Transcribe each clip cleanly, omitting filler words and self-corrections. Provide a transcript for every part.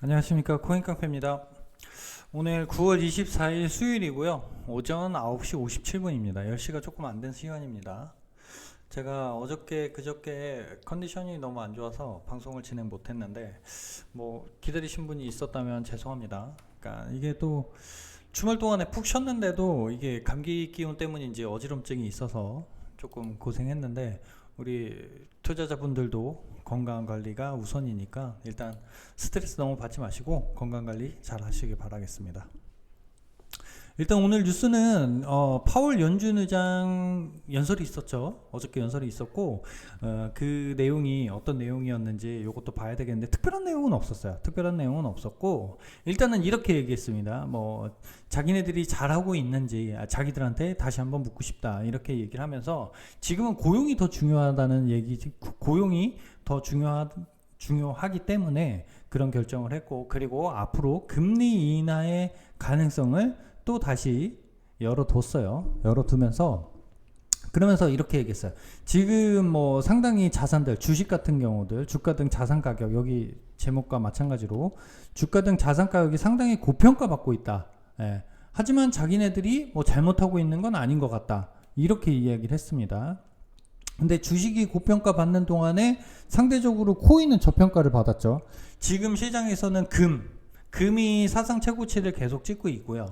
안녕하십니까, 코인깡패입니다. 오늘 9월 24일 수요일이고요. 오전 9시 57분입니다. 10시가 조금 안 된 시간입니다. 제가 어저께 그저께 컨디션이 너무 안 좋아서 방송을 진행 못했는데 기다리신 분이 있었다면 죄송합니다. 그러니까 이게 또 주말 동안에 푹 쉬었는데도 이게 감기 기운 때문인지 어지럼증이 있어서 조금 고생했는데, 우리 투자자분들도 건강 관리가 우선이니까 일단 스트레스 너무 받지 마시고 건강 관리 잘 하시길 바라겠습니다. 일단 오늘 뉴스는 파월 연준 의장 연설이 있었죠. 어저께 연설이 있었고, 그 내용이 어떤 내용이었는지 이것도 봐야 되겠는데, 특별한 내용은 없었어요. 특별한 내용은 없었고, 일단은 이렇게 얘기했습니다. 자기네들이 잘하고 있는지 자기들한테 다시 한번 묻고 싶다, 이렇게 얘기를 하면서, 지금은 고용이 더 중요하다는 얘기지, 고용이 더 중요하기 때문에 그런 결정을 했고, 그리고 앞으로 금리 인하의 가능성을 또 다시 열어뒀어요. 열어두면서 그러면서 이렇게 얘기했어요. 지금 상당히 자산들, 주식 같은 경우들, 주가 등 자산 가격, 여기 제목과 마찬가지로 주가 등 자산 가격이 상당히 고평가받고 있다. 예. 하지만 자기네들이 잘못하고 있는 건 아닌 것 같다, 이렇게 이야기를 했습니다. 근데 주식이 고평가 받는 동안에 상대적으로 코인은 저평가를 받았죠. 지금 시장에서는 금이 사상 최고치를 계속 찍고 있고요.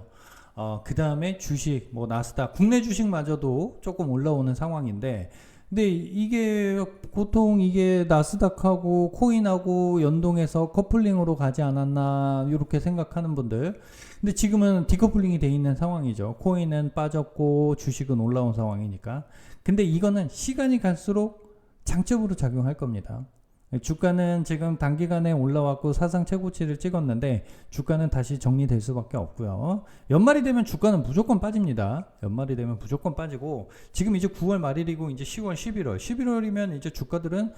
그 다음에 주식, 나스닥, 국내 주식마저도 조금 올라오는 상황인데, 근데 이게 보통 이게 나스닥하고 코인하고 연동해서 커플링으로 가지 않았나, 이렇게 생각하는 분들. 근데 지금은 디커플링이 돼 있는 상황이죠. 코인은 빠졌고 주식은 올라온 상황이니까. 근데 이거는 시간이 갈수록 장점으로 작용할 겁니다. 주가는 지금 단기간에 올라왔고 사상 최고치를 찍었는데, 주가는 다시 정리될 수밖에 없고요. 연말이 되면 주가는 무조건 빠집니다. 연말이 되면 무조건 빠지고, 지금 이제 9월 말일이고 이제 10월, 11월이면 이제 주가들은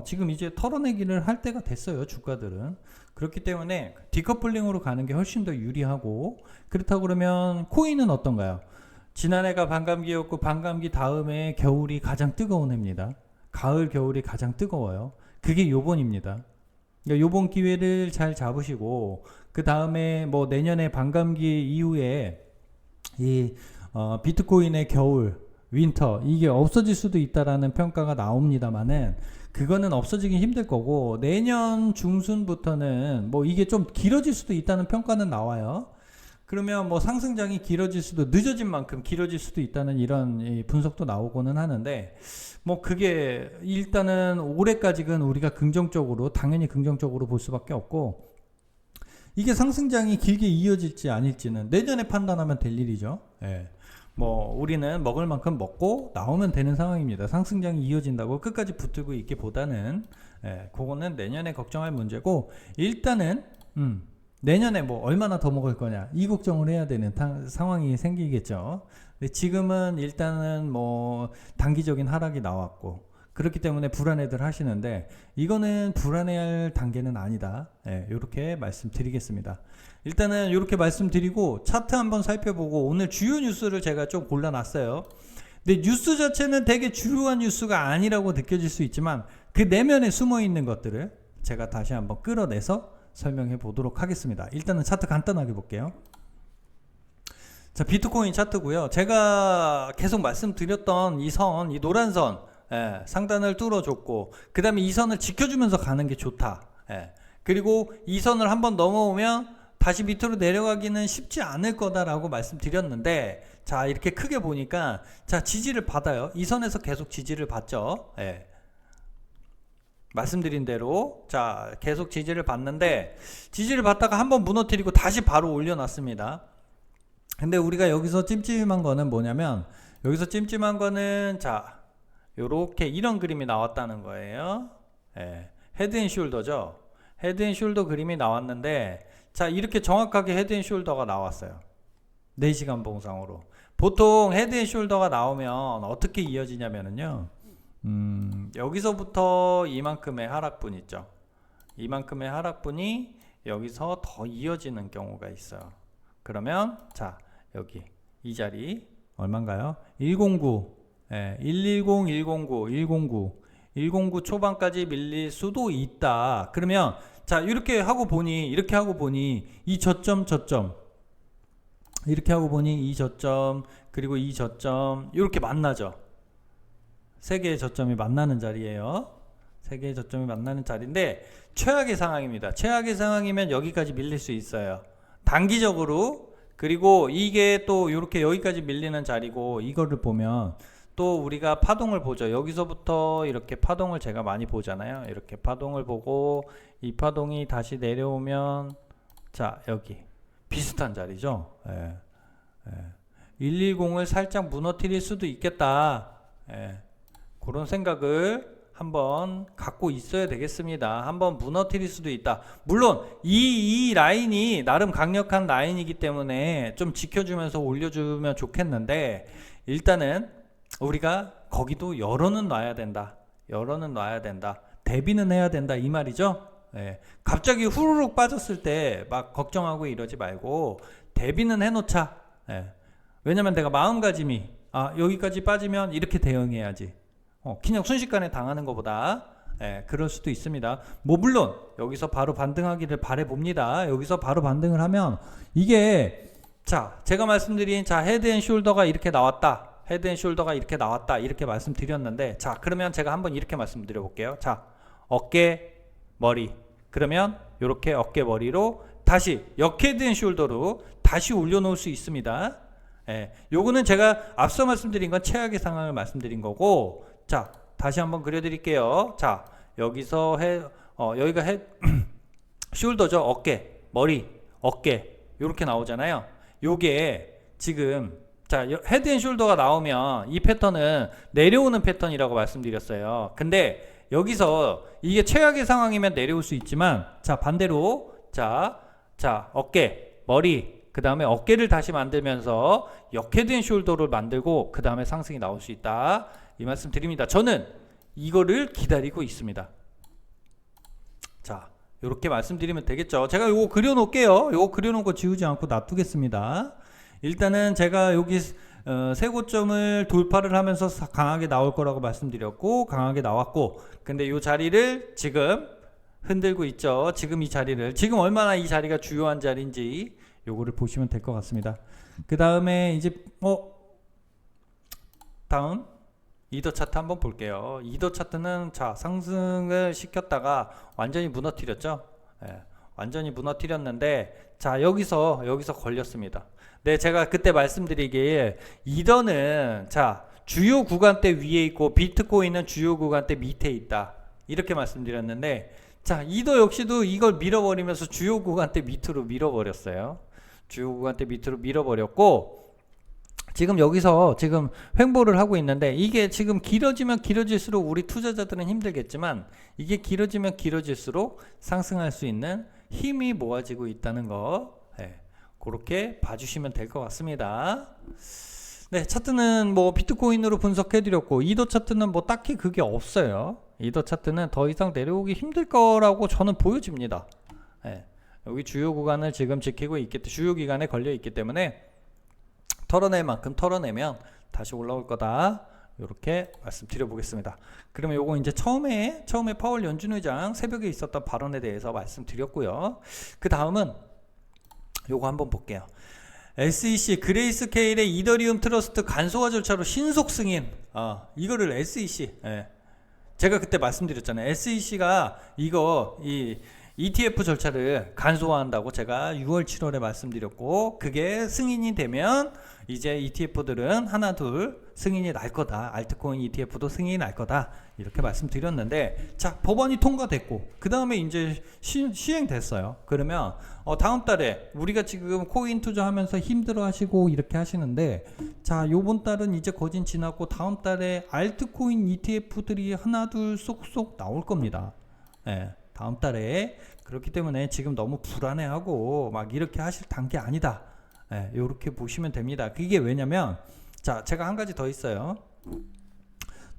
지금 이제 털어내기를 할 때가 됐어요. 주가들은. 그렇기 때문에 디커플링으로 가는 게 훨씬 더 유리하고, 그렇다고 그러면 코인은 어떤가요? 지난해가 반감기였고, 반감기 다음에 겨울이 가장 뜨거운 해입니다. 가을, 겨울이 가장 뜨거워요. 그게 요번입니다. 그러니까 요번 기회를 잘 잡으시고, 그 다음에 내년에 반감기 이후에 이 비트코인의 겨울, 윈터, 이게 없어질 수도 있다라는 평가가 나옵니다만은, 그거는 없어지긴 힘들 거고, 내년 중순부터는 이게 좀 길어질 수도 있다는 평가는 나와요. 그러면 상승장이 길어질 수도, 늦어진 만큼 길어질 수도 있다는 이런 분석도 나오고는 하는데, 그게 일단은 올해까지는 우리가 당연히 긍정적으로 볼 수밖에 없고, 이게 상승장이 길게 이어질지 아닐지는 내년에 판단하면 될 일이죠. 예. 우리는 먹을 만큼 먹고 나오면 되는 상황입니다. 상승장이 이어진다고 끝까지 붙들고 있기보다는, 그거는 내년에 걱정할 문제고, 일단은 내년에 얼마나 더 먹을 거냐, 이 걱정을 해야 되는 상황이 생기겠죠. 근데 지금은 일단은 단기적인 하락이 나왔고, 그렇기 때문에 불안해들 하시는데, 이거는 불안해할 단계는 아니다. 이렇게 말씀드리겠습니다. 일단은 이렇게 말씀드리고 차트 한번 살펴보고, 오늘 주요 뉴스를 제가 좀 골라놨어요. 근데 뉴스 자체는 되게 주요한 뉴스가 아니라고 느껴질 수 있지만, 그 내면에 숨어있는 것들을 제가 다시 한번 끌어내서 설명해 보도록 하겠습니다. 일단은 차트 간단하게 볼게요. 자, 비트코인 차트고요. 제가 계속 말씀드렸던 이 노란 선, 상단을 뚫어줬고, 그 다음에 이 선을 지켜주면서 가는 게 좋다. 그리고 이 선을 한번 넘어오면 다시 밑으로 내려가기는 쉽지 않을 거다라고 말씀드렸는데, 자, 이렇게 크게 보니까, 자, 지지를 받아요. 이 선에서 계속 지지를 받죠. 말씀드린 대로 자, 계속 지지를 받는데, 지지를 받다가 한번 무너뜨리고 다시 바로 올려놨습니다. 근데 우리가 여기서 찜찜한 거는 뭐냐면, 여기서 찜찜한 거는 자, 요렇게 이런 그림이 나왔다는 거예요. 헤드앤숄더죠. 헤드앤숄더 그림이 나왔는데, 자, 이렇게 정확하게 헤드앤숄더가 나왔어요. 4시간 봉상으로. 보통 헤드앤숄더가 나오면 어떻게 이어지냐면요, 여기서부터 이만큼의 하락분 있죠. 이만큼의 하락분이 여기서 더 이어지는 경우가 있어요. 그러면 자, 여기 이 자리 얼마인가요? 109, 110, 109, 109 초반까지 밀릴 수도 있다. 그러면 자, 이렇게 하고 보니 이 저점 이렇게 하고 보니 이 저점 그리고 이 저점 이렇게 만나죠. 세 개의 저점이 만나는 자리예요. 세 개의 저점이 만나는 자리인데 최악의 상황입니다. 최악의 상황이면 여기까지 밀릴 수 있어요. 단기적으로. 그리고 이게 또 이렇게 여기까지 밀리는 자리고, 이거를 보면 또 우리가 파동을 보죠. 여기서부터 이렇게 파동을 제가 많이 보잖아요. 이렇게 파동을 보고 이 파동이 다시 내려오면, 자, 여기 비슷한 자리죠. 110을 살짝 무너뜨릴 수도 있겠다. 그런 생각을 한번 갖고 있어야 되겠습니다. 한번 무너뜨릴 수도 있다. 물론 이 라인이 나름 강력한 라인이기 때문에 좀 지켜주면서 올려주면 좋겠는데, 일단은 우리가 거기도 열어는 놔야 된다. 열어는 놔야 된다. 대비는 해야 된다, 이 말이죠. 갑자기 후루룩 빠졌을 때 막 걱정하고 이러지 말고 대비는 해놓자. 왜냐면 내가 마음가짐이 여기까지 빠지면 이렇게 대응해야지. 그냥 순식간에 당하는 것보다 그럴 수도 있습니다. 뭐 물론 여기서 바로 반등하기를 바라봅니다. 여기서 바로 반등을 하면 이게, 자, 제가 말씀드린, 자, 헤드앤숄더가 이렇게 나왔다. 헤드앤숄더가 이렇게 나왔다. 이렇게 말씀드렸는데, 자, 그러면 제가 한번 이렇게 말씀드려 볼게요. 자, 어깨, 머리. 그러면 이렇게 어깨, 머리로 다시 역헤드앤숄더로 다시 올려놓을 수 있습니다. 요거는 제가 앞서 말씀드린 건 최악의 상황을 말씀드린 거고, 자, 다시 한번 그려드릴게요. 자, 여기서 여기가 숄더죠. 어깨, 머리, 어깨 이렇게 나오잖아요. 요게 지금, 자, 헤드 앤 숄더가 나오면 이 패턴은 내려오는 패턴이라고 말씀드렸어요. 근데 여기서 이게 최악의 상황이면 내려올 수 있지만, 자, 반대로, 자, 어깨, 머리, 그 다음에 어깨를 다시 만들면서 역헤드 앤 숄더를 만들고 그 다음에 상승이 나올 수 있다, 이 말씀 드립니다. 저는 이거를 기다리고 있습니다. 자, 이렇게 말씀드리면 되겠죠. 제가 요거 그려놓을게요. 요거 그려놓은 거 지우지 않고 놔두겠습니다. 일단은 제가 여기 세 고점을 돌파를 하면서 강하게 나올 거라고 말씀드렸고, 강하게 나왔고, 근데 이 자리를 지금 흔들고 있죠. 지금 이 자리를, 지금 얼마나 이 자리가 주요한 자리인지 요거를 보시면 될 것 같습니다. 그 다음에 이제 다음 이더 차트 한번 볼게요. 이더 차트는, 자, 상승을 시켰다가 완전히 무너뜨렸죠. 완전히 무너뜨렸는데, 자, 여기서 걸렸습니다. 네, 제가 그때 말씀드리기에 이더는, 자, 주요 구간대 위에 있고 비트코인은 주요 구간대 밑에 있다, 이렇게 말씀드렸는데, 자, 이더 역시도 이걸 밀어버리면서 주요 구간대 밑으로 밀어버렸어요. 주요 구간대 밑으로 밀어버렸고, 지금 여기서 지금 횡보를 하고 있는데, 이게 지금 길어지면 길어질수록 우리 투자자들은 힘들겠지만, 이게 길어지면 길어질수록 상승할 수 있는 힘이 모아지고 있다는 거, 그렇게 봐주시면 될 것 같습니다. 네, 차트는 뭐 비트코인으로 분석해 드렸고, 이더 차트는 뭐 딱히 그게 없어요. 이더 차트는 더 이상 내려오기 힘들 거라고 저는 보여집니다. 여기 주요 구간을 지금 지키고 있기, 주요 기간에 걸려 있기 때문에 털어낼 만큼 털어내면 다시 올라올 거다, 이렇게 말씀드려 보겠습니다. 그러면 요거 이제 처음에 파월 연준 의장 새벽에 있었던 발언에 대해서 말씀드렸고요. 그 다음은 요거 한번 볼게요. SEC 그레이스케일의 이더리움 트러스트 간소화 절차로 신속 승인. 이거를 SEC, 제가 그때 말씀드렸잖아요. SEC가 이 ETF 절차를 간소화한다고 제가 6월 7월에 말씀드렸고, 그게 승인이 되면 이제 ETF들은 하나 둘 승인이 날 거다, 알트코인 ETF도 승인이 날 거다, 이렇게 말씀드렸는데, 자, 법안이 통과됐고 그 다음에 이제 시행됐어요. 그러면 다음 달에 우리가 지금 코인 투자하면서 힘들어 하시고 이렇게 하시는데, 자, 요번 달은 이제 거진 지났고 다음 달에 알트코인 ETF들이 하나 둘 쏙쏙 나올 겁니다. 다음 달에. 그렇기 때문에 지금 너무 불안해하고 막 이렇게 하실 단계 아니다, 이렇게 보시면 됩니다. 그게 왜냐면, 자, 제가 한 가지 더 있어요.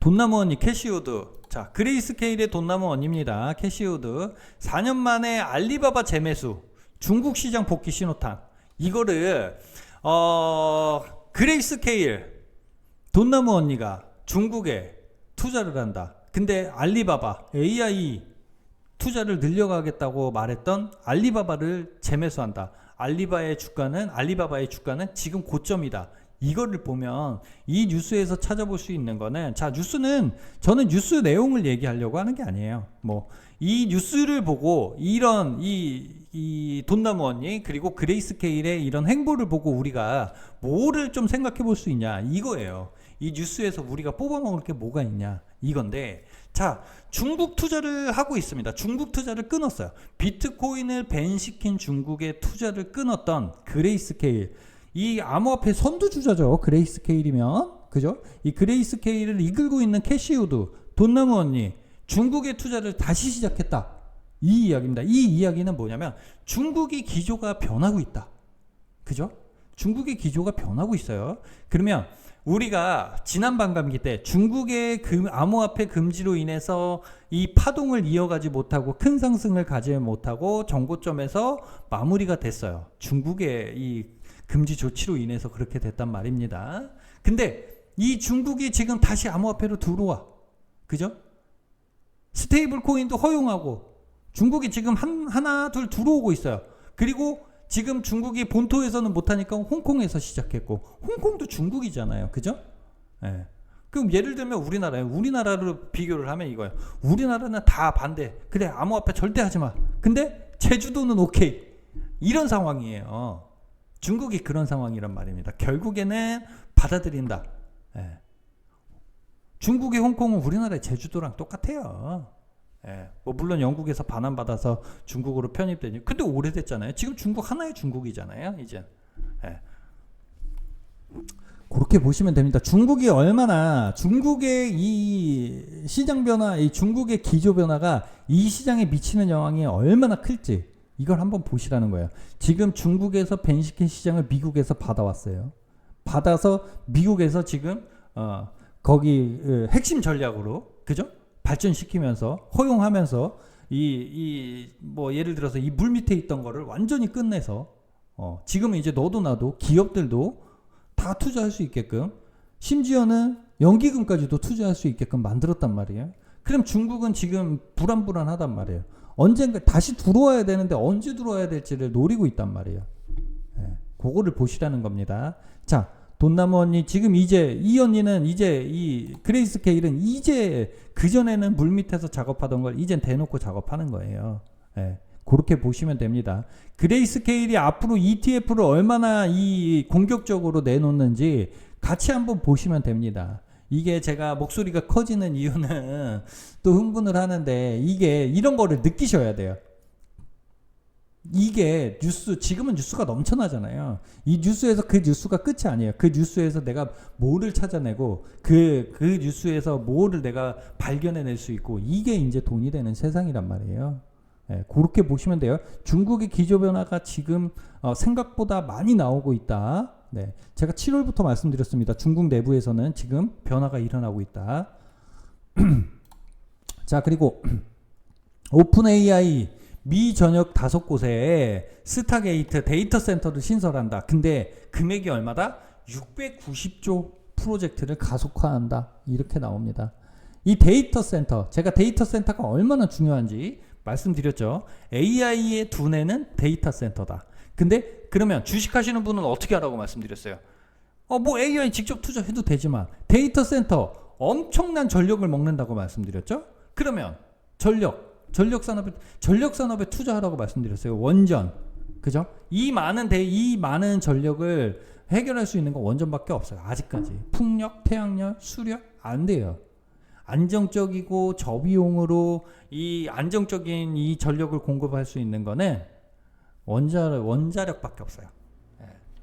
돈나무 언니 캐시우드. 자, 그레이스케일의 돈나무 언니입니다. 캐시우드 4년 만에 알리바바 재매수, 중국 시장 복귀 신호탄. 이거를 그레이스케일 돈나무 언니가 중국에 투자를 한다. 근데 알리바바 AI 투자를 늘려가겠다고 말했던 알리바바를 재매수한다. 알리바바의 주가는 지금 고점이다. 이거를 보면 이 뉴스에서 찾아볼 수 있는 거는, 자, 뉴스는 저는 뉴스 내용을 얘기하려고 하는 게 아니에요. 뭐 이 뉴스를 보고 이런 이 돈나무 언니 그리고 그레이스케일의 이런 행보를 보고 우리가 뭐를 좀 생각해 볼 수 있냐 이거예요. 이 뉴스에서 우리가 뽑아먹을 게 뭐가 있냐 이건데, 자, 중국 투자를 하고 있습니다. 중국 투자를 끊었어요. 비트코인을 밴시킨 중국의 투자를 끊었던 그레이스케일, 이 암호화폐 선두주자죠. 그레이스케일이면, 그죠? 이 그레이스케일을 이끌고 있는 캐시우드, 돈나무 언니, 중국의 투자를 다시 시작했다. 이 이야기입니다. 이 이야기는 뭐냐면 중국이 기조가 변하고 있다. 그죠? 중국의 기조가 변하고 있어요. 그러면 우리가 지난 반감기 때 중국의 암호화폐 금지로 인해서 이 파동을 이어가지 못하고 큰 상승을 가지 못하고 정고점에서 마무리가 됐어요. 중국의 이 금지 조치로 인해서 그렇게 됐단 말입니다. 근데 이 중국이 지금 다시 암호화폐로 들어와. 그죠? 스테이블 코인도 허용하고 중국이 지금 하나 둘 들어오고 있어요. 그리고 지금 중국이 본토에서는 못하니까 홍콩에서 시작했고, 홍콩도 중국이잖아요. 그죠? 예. 그럼 예를 들면 우리나라로 비교를 하면 이거예요. 우리나라는 다 반대. 그래, 암호화폐 절대 하지 마. 근데 제주도는 오케이. 이런 상황이에요. 중국이 그런 상황이란 말입니다. 결국에는 받아들인다. 예. 중국의 홍콩은 우리나라의 제주도랑 똑같아요. 예. 뭐 물론 영국에서 반환받아서 중국으로 편입되니, 근데 오래됐잖아요. 지금 중국 하나의 중국이잖아요. 이제. 예. 그렇게 보시면 됩니다. 중국이 얼마나, 중국의 이 시장 변화, 이 중국의 기조 변화가 이 시장에 미치는 영향이 얼마나 클지 이걸 한번 보시라는 거예요. 지금 중국에서 벤시킨 시장을 미국에서 받아왔어요. 받아서 미국에서 지금 거기 핵심 전략으로, 그죠? 발전시키면서 허용하면서 뭐 예를 들어서 이 물 밑에 있던 거를 완전히 끝내서 지금은 이제 너도 나도 기업들도 다 투자할 수 있게끔, 심지어는 연기금까지도 투자할 수 있게끔 만들었단 말이에요. 그럼 중국은 지금 불안불안하단 말이에요. 언젠가 다시 들어와야 되는데 언제 들어와야 될지를 노리고 있단 말이에요. 네, 그거를 보시라는 겁니다. 자, 돈나무 언니, 지금 이제 이 언니는 이제 이 그레이스케일은 이제 그전에는 물밑에서 작업하던 걸 이젠 대놓고 작업하는 거예요. 예, 그렇게 보시면 됩니다. 그레이스케일이 앞으로 ETF를 얼마나 이 공격적으로 내놓는지 같이 한번 보시면 됩니다. 이게 제가 목소리가 커지는 이유는 또 흥분을 하는데, 이게 이런 거를 느끼셔야 돼요. 이게 뉴스, 지금은 뉴스가 넘쳐나잖아요. 이 뉴스에서 그 뉴스가 끝이 아니에요. 그 뉴스에서 내가 뭐를 찾아내고 그 뉴스에서 뭐를 내가 발견해낼 수 있고, 이게 이제 돈이 되는 세상이란 말이에요. 예, 그렇게 보시면 돼요. 중국의 기조 변화가 지금 생각보다 많이 나오고 있다. 네, 제가 7월부터 말씀드렸습니다. 중국 내부에서는 지금 변화가 일어나고 있다. 자, 그리고 오픈 AI 미 전역 5곳에 스타게이트 데이터 센터를 신설한다. 근데 금액이 얼마다? 690조 프로젝트를 가속화한다. 이렇게 나옵니다. 이 데이터 센터, 제가 데이터 센터가 얼마나 중요한지 말씀드렸죠. AI의 두뇌는 데이터 센터다. 근데 그러면 주식하시는 분은 어떻게 하라고 말씀드렸어요? 뭐 AI 직접 투자해도 되지만 데이터 센터 엄청난 전력을 먹는다고 말씀드렸죠. 그러면 전력 산업에 투자하라고 말씀드렸어요. 원전, 그죠? 이 많은 전력을 해결할 수 있는 건 원전밖에 없어요. 아직까지 풍력, 태양열, 수력 안 돼요. 안정적이고 저비용으로 이 안정적인 이 전력을 공급할 수 있는 거는 원자력밖에 없어요.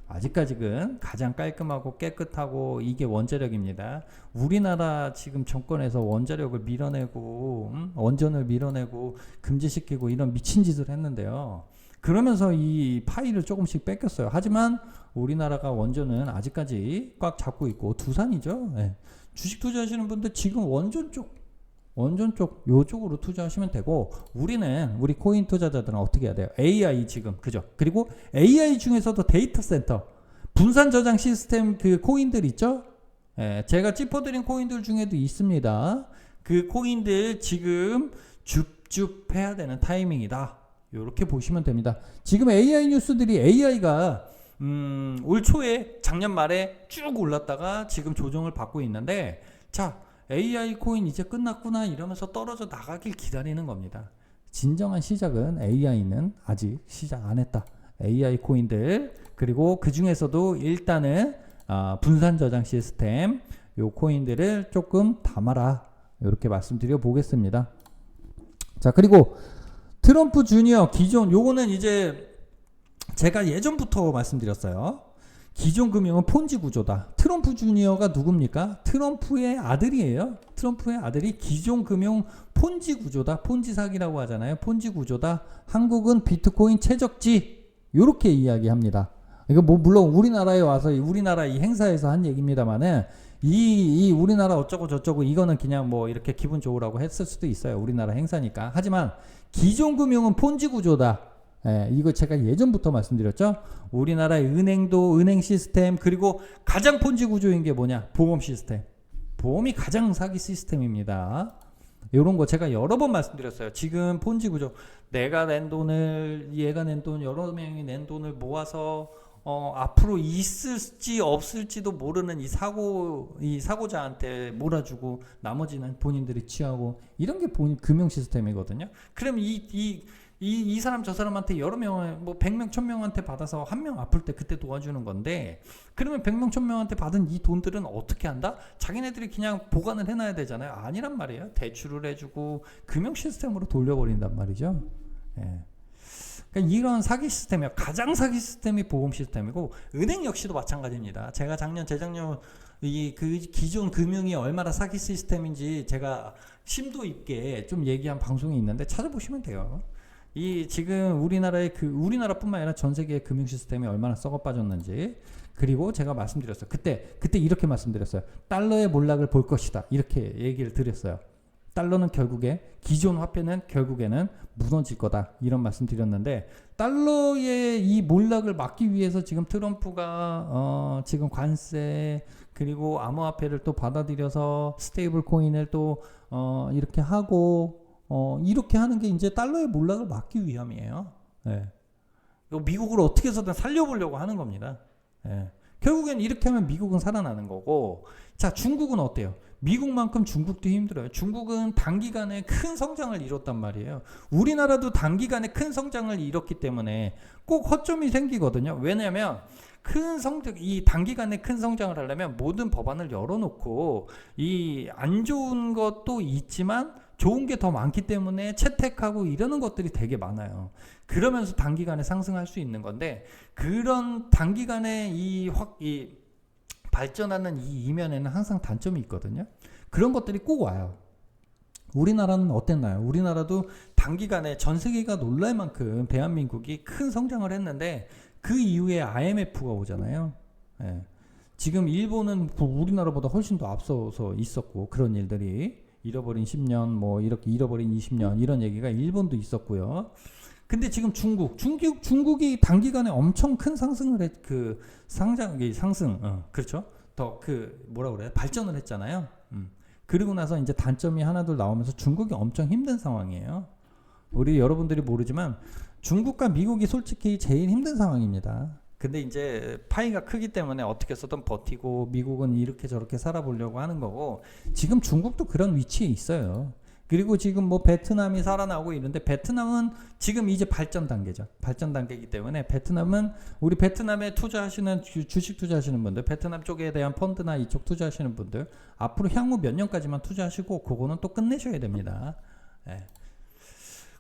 아직까지는 가장 깔끔하고 깨끗하고 이게 원자력입니다. 우리나라 지금 정권에서 원자력을 밀어내고 원전을 밀어내고 금지시키고 이런 미친 짓을 했는데요. 그러면서 이 파이를 조금씩 뺏겼어요. 하지만 우리나라가 원전은 아직까지 꽉 잡고 있고 두산이죠. 네. 주식 투자하시는 분들 지금 원전 쪽 요쪽으로 투자하시면 되고, 우리 코인 투자자들은 어떻게 해야 돼요? AI 지금, 그죠? 그리고 AI 중에서도 데이터 센터 분산 저장 시스템 그 코인들 있죠? 예, 제가 짚어드린 코인들 중에도 있습니다. 그 코인들 지금 줍줍해야 되는 타이밍이다. 이렇게 보시면 됩니다. 지금 AI 뉴스들이 AI가 올 초에 작년 말에 쭉 올랐다가 지금 조정을 받고 있는데, 자, AI 코인 이제 끝났구나 이러면서 떨어져 나가길 기다리는 겁니다. 진정한 시작은 AI는 아직 시작 안 했다. AI 코인들, 그리고 그 중에서도 일단은 분산 저장 시스템 요 코인들을 조금 담아라, 이렇게 말씀드려 보겠습니다. 자, 그리고 트럼프 주니어 기존, 요거는 이제 제가 예전부터 말씀드렸어요. 기존 금융은 폰지 구조다. 트럼프 주니어가 누굽니까? 트럼프의 아들이에요. 트럼프의 아들이 기존 금융 폰지 구조다. 폰지 사기라고 하잖아요. 폰지 구조다. 한국은 비트코인 최적지. 요렇게 이야기합니다. 이거 뭐 물론 우리나라에 와서 우리나라 이 행사에서 한 얘기입니다만은, 이 우리나라 어쩌고 저쩌고 이거는 그냥 뭐 이렇게 기분 좋으라고 했을 수도 있어요. 우리나라 행사니까. 하지만 기존 금융은 폰지 구조다. 예, 이거 제가 예전부터 말씀드렸죠. 우리나라의 은행도 은행 시스템, 그리고 가장 폰지 구조인 게 뭐냐? 보험 시스템. 보험이 가장 사기 시스템입니다. 이런 거 제가 여러 번 말씀드렸어요. 지금 폰지 구조, 내가 낸 돈을, 얘가 낸 돈, 여러 명이 낸 돈을 모아서 앞으로 있을지 없을지도 모르는 이 사고자한테 몰아주고 나머지는 본인들이 취하고, 이런 게 본인 금융 시스템이거든요. 그럼 이 사람 저 사람한테 여러 명, 뭐 100명 1000명한테 받아서 한 명 아플 때 그때 도와주는 건데, 그러면 100명 1000명한테 받은 이 돈들은 어떻게 한다? 자기네들이 그냥 보관을 해놔야 되잖아요. 아니란 말이에요. 대출을 해주고 금융 시스템으로 돌려버린단 말이죠. 예. 그러니까 이런 사기 시스템이요. 가장 사기 시스템이 보험 시스템이고, 은행 역시도 마찬가지입니다. 제가 재작년 그 기존 금융이 얼마나 사기 시스템인지 제가 심도 있게 좀 얘기한 방송이 있는데 찾아보시면 돼요. 이 지금 우리나라뿐만 아니라 전 세계의 금융 시스템이 얼마나 썩어 빠졌는지. 그리고 제가 말씀드렸어요. 그때 이렇게 말씀드렸어요. 달러의 몰락을 볼 것이다. 이렇게 얘기를 드렸어요. 달러는 결국에, 기존 화폐는 결국에는 무너질 거다, 이런 말씀 드렸는데, 달러의 이 몰락을 막기 위해서 지금 트럼프가 지금 관세, 그리고 암호화폐를 또 받아들여서 스테이블 코인을 또 이렇게 하고, 이렇게 하는 게 이제 달러의 몰락을 막기 위함이에요. 예. 미국을 어떻게 해서든 살려보려고 하는 겁니다. 예. 결국엔 이렇게 하면 미국은 살아나는 거고. 자, 중국은 어때요? 미국만큼 중국도 힘들어요. 중국은 단기간에 큰 성장을 이뤘단 말이에요. 우리나라도 단기간에 큰 성장을 이뤘기 때문에 꼭 허점이 생기거든요. 왜냐하면 이 단기간에 큰 성장을 하려면 모든 법안을 열어놓고, 이 안 좋은 것도 있지만 좋은 게 더 많기 때문에 채택하고 이러는 것들이 되게 많아요. 그러면서 단기간에 상승할 수 있는 건데, 그런 단기간에 이 발전하는 이 이면에는 항상 단점이 있거든요. 그런 것들이 꼭 와요. 우리나라는 어땠나요? 우리나라도 단기간에 전 세계가 놀랄 만큼 대한민국이 큰 성장을 했는데, 그 이후에 IMF가 오잖아요. 예. 지금 일본은 우리나라보다 훨씬 더 앞서서 있었고, 그런 일들이 잃어버린 10년, 뭐 이렇게 잃어버린 20년, 이런 얘기가 일본도 있었고요. 근데 지금 중국이 단기간에 엄청 큰 상승을 그렇죠? 더 뭐라 그래요? 발전을 했잖아요. 그리고 나서 이제 단점이 하나둘 나오면서 중국이 엄청 힘든 상황이에요. 우리 여러분들이 모르지만 중국과 미국이 솔직히 제일 힘든 상황입니다. 근데 이제 파이가 크기 때문에 어떻게 해서든 버티고, 미국은 이렇게 저렇게 살아보려고 하는 거고, 지금 중국도 그런 위치에 있어요. 그리고 지금 뭐 베트남이 살아나고 있는데, 베트남은 지금 이제 발전 단계죠. 발전 단계이기 때문에 우리 베트남에 투자하시는 주식 투자하시는 분들, 베트남 쪽에 대한 펀드나 이쪽 투자하시는 분들, 앞으로 향후 몇 년까지만 투자하시고 그거는 또 끝내셔야 됩니다. 네.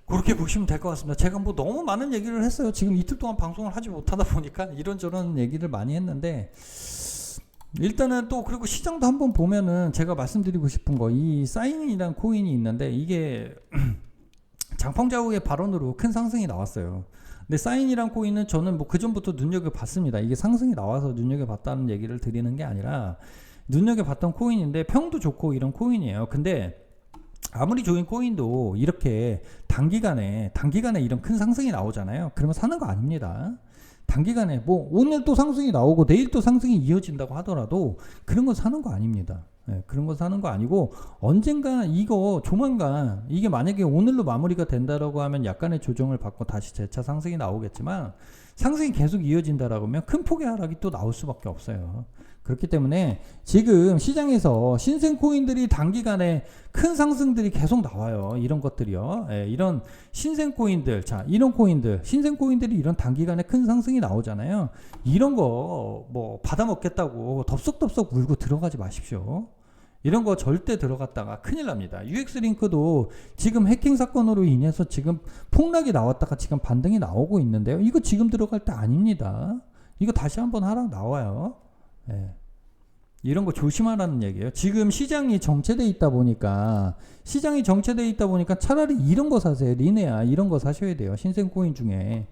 그렇게 보시면 될 것 같습니다. 제가 뭐 너무 많은 얘기를 했어요. 지금 이틀 동안 방송을 하지 못하다 보니까 이런저런 얘기를 많이 했는데, 일단은 또 그리고 시장도 한번 보면은 제가 말씀드리고 싶은 거, 이 사인이라는 코인이 있는데, 이게 장펑자우의 발언으로 큰 상승이 나왔어요. 근데 사인이란 코인은 저는 뭐 그전부터 눈여겨봤습니다. 이게 상승이 나와서 눈여겨봤다는 얘기를 드리는 게 아니라, 눈여겨봤던 코인인데 평도 좋고 이런 코인이에요. 근데 아무리 좋은 코인도 이렇게 단기간에 이런 큰 상승이 나오잖아요. 그러면 사는 거 아닙니다. 단기간에 뭐 오늘 또 상승이 나오고 내일 또 상승이 이어진다고 하더라도 그런 건 사는 거 아닙니다. 예, 그런 거 사는 거 아니고 언젠가 이거 조만간 이게 만약에 오늘로 마무리가 된다라고 하면 약간의 조정을 받고 다시 재차 상승이 나오겠지만 상승이 계속 이어진다라고 하면 큰 폭의 하락이 또 나올 수밖에 없어요. 그렇기 때문에 지금 시장에서 신생 코인들이 단기간에 큰 상승들이 계속 나와요. 이런 것들이요. 예, 이런 신생 코인들, 자, 이런 코인들, 신생 코인들이 이런 단기간에 큰 상승이 나오잖아요. 이런 거 뭐 받아먹겠다고 덥석덥석 물고 들어가지 마십시오. 이런 거 절대 들어갔다가 큰일 납니다. UX링크도 지금 해킹 사건으로 인해서 지금 폭락이 나왔다가 지금 반등이 나오고 있는데요. 이거 지금 들어갈 때 아닙니다. 이거 다시 한번 하락 나와요. 예. 이런 거 조심하라는 얘기예요. 지금 시장이 정체돼 있다 보니까 차라리 이런 거 사세요. 리네아 이런 거 사셔야 돼요. 신생 코인 중에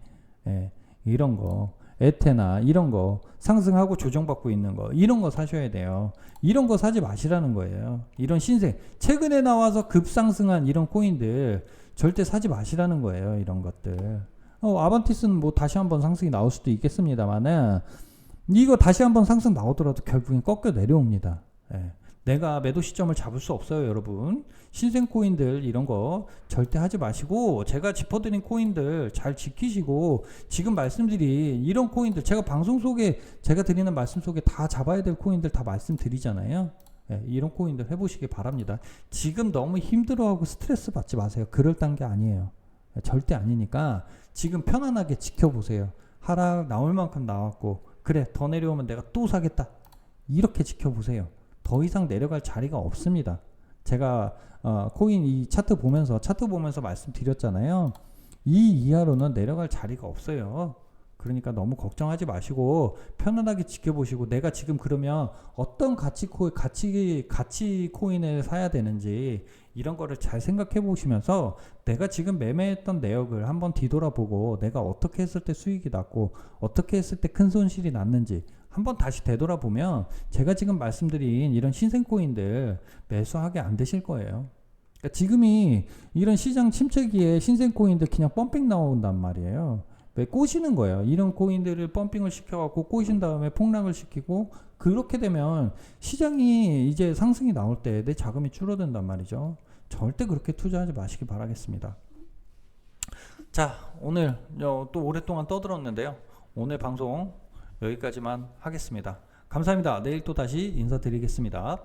예. 이런 거 에테나 이런 거 상승하고 조정받고 있는 거 이런 거 사셔야 돼요. 이런 거 사지 마시라는 거예요. 이런 신생 최근에 나와서 급상승한 이런 코인들 절대 사지 마시라는 거예요. 이런 것들. 아반티스는 뭐 다시 한번 상승이 나올 수도 있겠습니다만은 이거 다시 한번 상승 나오더라도 결국엔 꺾여 내려옵니다. 예. 내가 매도 시점을 잡을 수 없어요, 여러분. 신생 코인들 이런 거 절대 하지 마시고 제가 짚어드린 코인들 잘 지키시고 지금 말씀드린 이런 코인들 제가 방송 속에 제가 드리는 말씀 속에 다 잡아야 될 코인들 다 말씀드리잖아요. 예, 이런 코인들 해보시기 바랍니다. 지금 너무 힘들어하고 스트레스 받지 마세요. 그럴 단계 아니에요. 예, 절대 아니니까 지금 편안하게 지켜보세요. 하락 나올 만큼 나왔고 그래 더 내려오면 내가 또 사겠다. 이렇게 지켜보세요. 더 이상 내려갈 자리가 없습니다. 제가 코인 이 차트 보면서 말씀드렸잖아요. 이 이하로는 내려갈 자리가 없어요. 그러니까 너무 걱정하지 마시고 편안하게 지켜보시고 내가 지금 그러면 어떤 가치 코인을 사야 되는지 이런 거를 잘 생각해 보시면서 내가 지금 매매했던 내역을 한번 뒤돌아보고 내가 어떻게 했을 때 수익이 났고 어떻게 했을 때 큰 손실이 났는지 한번 다시 되돌아보면 제가 지금 말씀드린 이런 신생코인들 매수하게 안 되실 거예요. 그러니까 지금이 이런 시장 침체기에 신생코인들 그냥 펌핑 나온단 말이에요. 왜 꼬시는 거예요. 이런 코인들을 펌핑을 시켜갖고 꼬신 다음에 폭락을 시키고 그렇게 되면 시장이 이제 상승이 나올 때 내 자금이 줄어든단 말이죠. 절대 그렇게 투자하지 마시기 바라겠습니다. 자, 오늘 또 오랫동안 떠들었는데요. 오늘 방송 여기까지만 하겠습니다. 감사합니다. 내일 또 다시 인사드리겠습니다.